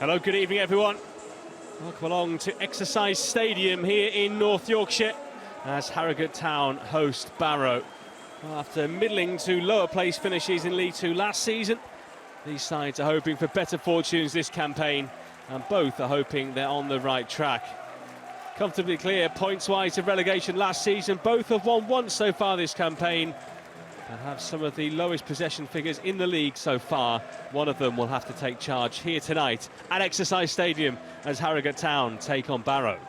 Hello, good evening everyone. Welcome along to Exercise Stadium here in North Yorkshire as Harrogate Town host Barrow. Well, after middling to lower place finishes in League Two last season, these sides are hoping for better fortunes this campaign, and both are hoping they're on the right track. Comfortably clear points-wise of relegation last season, both have won once so far this campaign and have some of the lowest possession figures in the league so far. One of them will have to take charge here tonight at Exercise Stadium as Harrogate Town take on Barrow.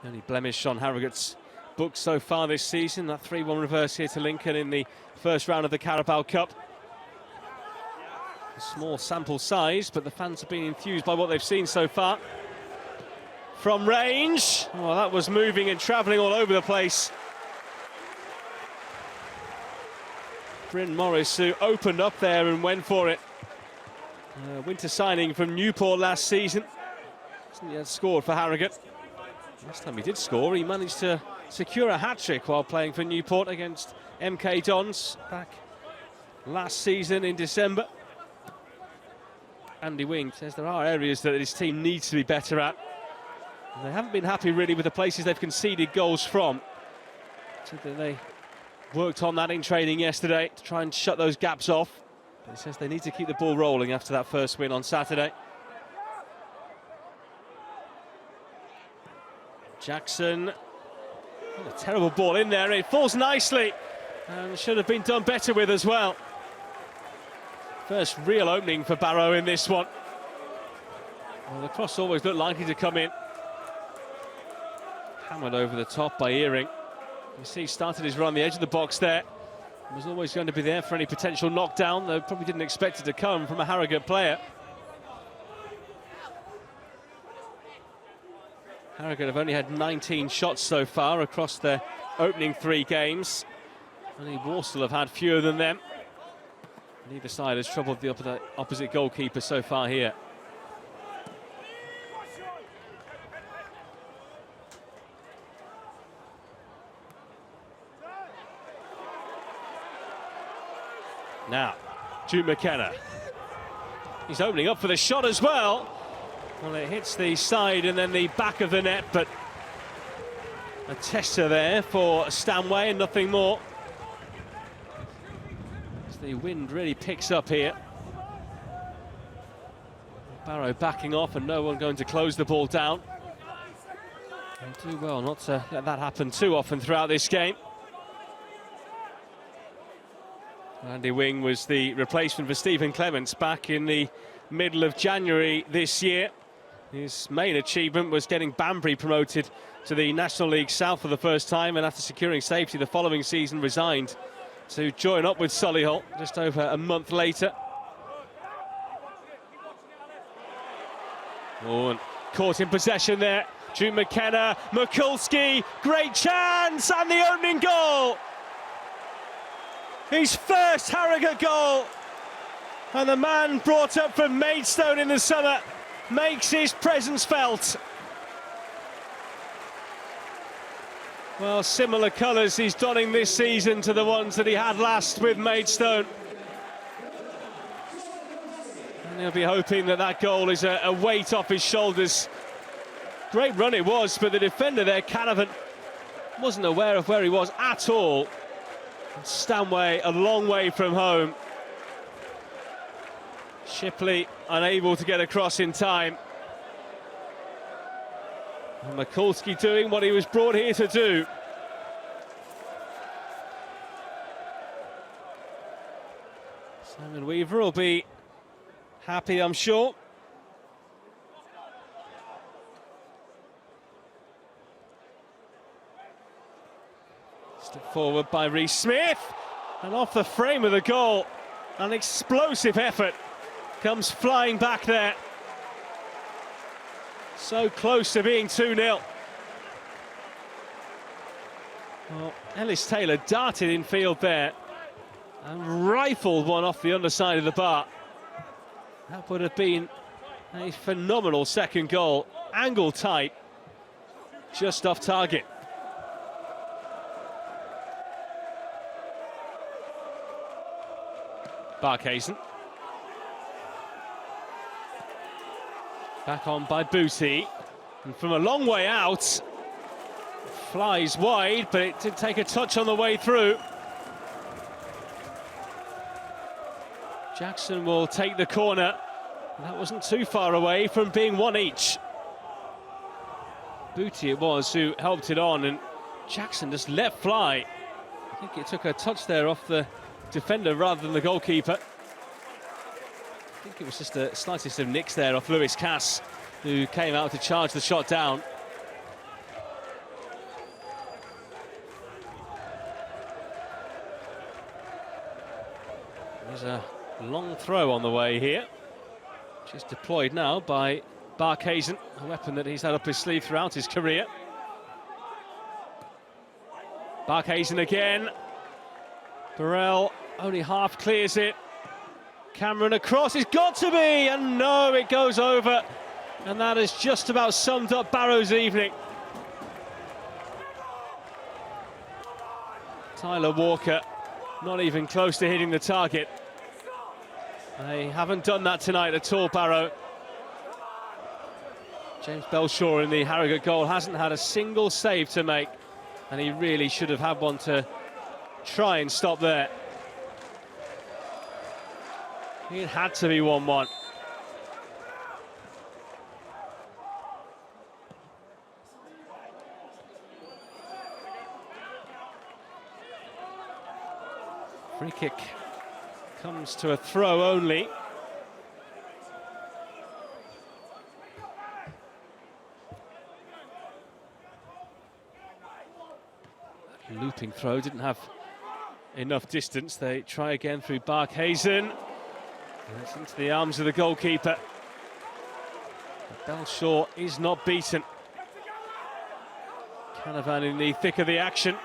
The only blemish on Harrogate's book so far this season, that 3-1 reverse here to Lincoln in the first round of the Carabao Cup. A small sample size, but the fans have been enthused by what they've seen so far. From range, well, that was moving and travelling all over the place. Bryn Morris, who opened up there and went for it. Winter signing from Newport last season. Hasn't yet scored for Harrogate. Last time he did score, he managed to secure a hat-trick while playing for Newport against MK Dons back last season in December. Andy Wing says there are areas that his team needs to be better at. They haven't been happy really with the places they've conceded goals from. So they worked on that in training yesterday to try and shut those gaps off. But he says they need to keep the ball rolling after that first win on Saturday. Jackson, a terrible ball in there. It falls nicely and should have been done better with as well. First real opening for Barrow in this one. Well, the cross always looked likely to come in. Hammered over the top by Earing. You see, he started his run on the edge of the box there. Was always going to be there for any potential knockdown, though probably didn't expect it to come from a Harrogate player. Harrogate have only had 19 shots so far across their opening 3 games. Only Walsall have had fewer than them. Neither side has troubled the opposite goalkeeper so far here. Now, Jude McKenna. He's opening up for the shot as well. Well, it hits the side and then the back of the net, but a tester there for Stanway and nothing more. As the wind really picks up here. Barrow backing off and no one going to close the ball down. They'll do well not to let that happen too often throughout this game. Andy Wing was the replacement for Stephen Clements back in the middle of January this year. His main achievement was getting Banbury promoted to the National League South for the first time, and after securing safety the following season resigned to join up with Solihull just over a month later. Oh, and caught in possession there. Jude McKenna, Mikulski, great chance, and the opening goal! His first Harrogate goal, and the man brought up from Maidstone in the summer makes his presence felt. Well, similar colours he's donning this season to the ones that he had last with Maidstone. And he'll be hoping that that goal is a weight off his shoulders. Great run it was, but the defender there, Canavan, wasn't aware of where he was at all. Stanway a long way from home. Shipley unable to get across in time. And Mikulski doing what he was brought here to do. Simon Weaver will be happy, I'm sure. Step forward by Reece Smith, and off the frame of the goal, an explosive effort comes flying back there. So close to being 2-0. Well, Ellis Taylor darted in field there and rifled one off the underside of the bar. That would have been a phenomenal second goal, angle tight, just off target. Barkhazen. Back on by Booty, and from a long way out, flies wide, but it did take a touch on the way through. Jackson will take the corner. That wasn't too far away from being one each. Booty it was who helped it on, and Jackson just let fly. I think it took a touch there off the defender rather than the goalkeeper. I think it was just the slightest of nicks there off Lewis Cass, who came out to charge the shot down. There's a long throw on the way here, which is deployed now by Barkhuizen, a weapon that he's had up his sleeve throughout his career. Barkhuizen again. Barrow only half clears it. Cameron across, it's got to be, and no, it goes over. And that has just about summed up Barrow's evening. Tyler Walker, not even close to hitting the target. They haven't done that tonight at all, Barrow. James Belshaw in the Harrogate goal hasn't had a single save to make, and he really should have had one to try and stop there. It had to be 1-1. Free kick comes to a throw only. Looping throw, didn't have enough distance. They try again through Barkhuizen. And it's into the arms of the goalkeeper. But Belshaw is not beaten. Canavan in the thick of the action.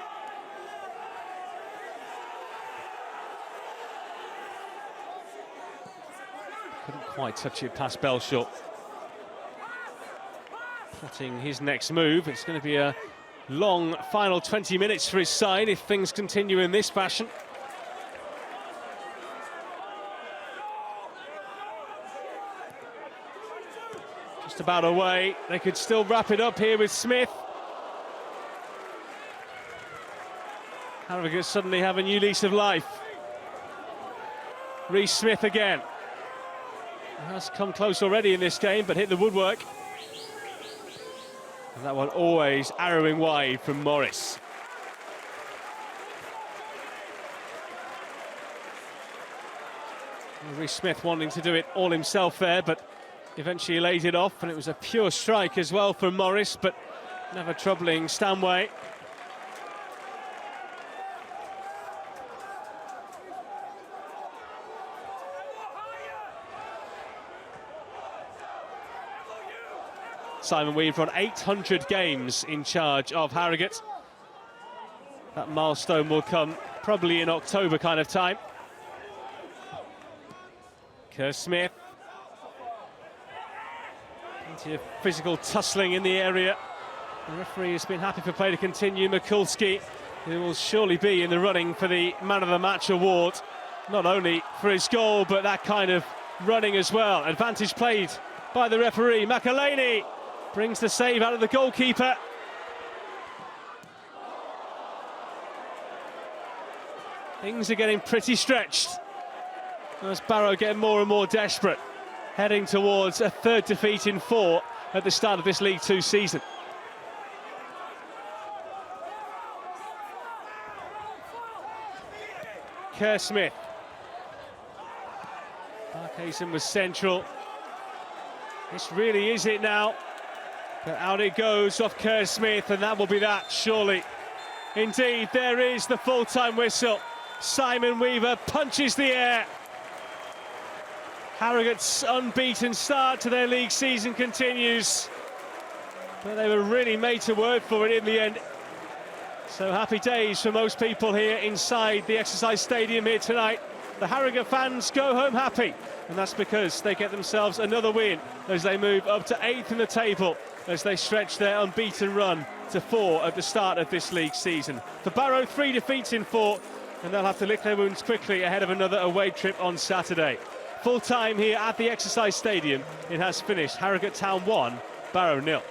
Couldn't quite touch it past Belshaw. Plotting his next move. It's going to be a long final 20 minutes for his side if things continue in this fashion. Just about away. They could still wrap it up here with Smith. Harrogate suddenly have a new lease of life. Reece Smith again. He has come close already in this game, but hit the woodwork. And that one always arrowing wide from Morris. Reece Smith wanting to do it all himself there, but eventually laid it off, and it was a pure strike as well from Morris, but never troubling Stanway. Simon Weaver on 800 games in charge of Harrogate. That milestone will come probably in October kind of time. Kerr Smith. Plenty of physical tussling in the area. The referee has been happy for play to continue. Mikulski, who will surely be in the running for the Man of the Match award, not only for his goal, but that kind of running as well. Advantage played by the referee. McElhaney brings the save out of the goalkeeper. Things are getting pretty stretched as Barrow get more and more desperate, heading towards a third defeat in 4 at the start of this League 2 season. Kerr Smith. Barkhuizen was central. This really is it now. But out it goes off Kerr Smith, and that will be that, surely. Indeed, there is the full-time whistle. Simon Weaver punches the air. Harrogate's unbeaten start to their league season continues. But they were really made to work for it in the end. So happy days for most people here inside the exercise stadium here tonight. The Harrogate fans go home happy, and that's because they get themselves another win as they move up to 8th in the table, as they stretch their unbeaten run to 4 at the start of this league season. For Barrow, 3 defeats in 4, and they'll have to lick their wounds quickly ahead of another away trip on Saturday. Full time here at the Exercise Stadium. It has finished Harrogate Town 1, Barrow 0.